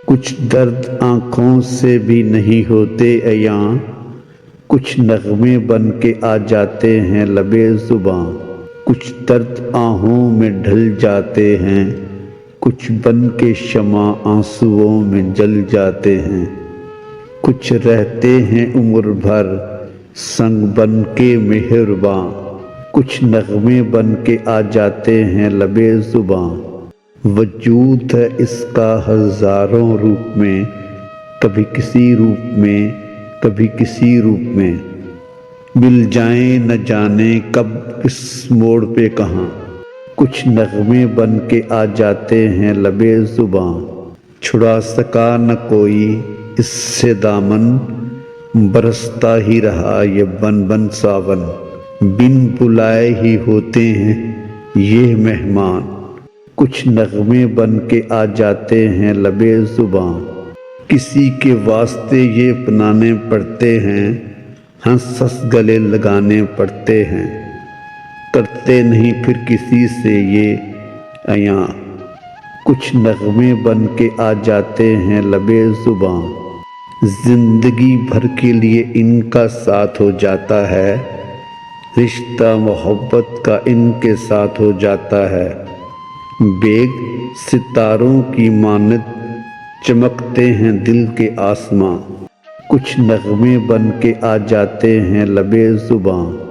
کچھ درد آنکھوں سے بھی نہیں ہوتے عیاں، کچھ نغمے بن کے آ جاتے ہیں لبِ زباں۔ کچھ درد آہوں میں ڈھل جاتے ہیں، کچھ بن کے شمع آنسوؤں میں جل جاتے ہیں۔ کچھ رہتے ہیں عمر بھر سنگ بن کے مہرباں، کچھ نغمے بن کے آ جاتے ہیں لبِ زباں۔ وجود ہے اس کا ہزاروں روپ میں، کبھی کسی روپ میں کبھی کسی روپ میں، مل جائیں نہ جانے کب کس موڑ پہ کہاں۔ کچھ نغمے بن کے آ جاتے ہیں لبِ زباں، چھڑا سکا نہ کوئی اس سے دامن، برستا ہی رہا یہ بن بن ساون۔ بن بلائے ہی ہوتے ہیں یہ مہمان، کچھ نغمے بن کے آ جاتے ہیں لبِ زباں۔ کسی کے واسطے یہ اپنانے پڑتے ہیں، ہنس ہنس گلے لگانے پڑتے ہیں، کرتے نہیں پھر کسی سے یہ عیاں۔ کچھ نغمے بن کے آ جاتے ہیں لبِ زباں، زندگی بھر کے لیے ان کا ساتھ ہو جاتا ہے، رشتہ محبت کا ان کے ساتھ ہو جاتا ہے۔ بیگ ستاروں کی مانند چمکتے ہیں دل کے آسماں، کچھ نغمے بن کے آ جاتے ہیں لبِ زباں۔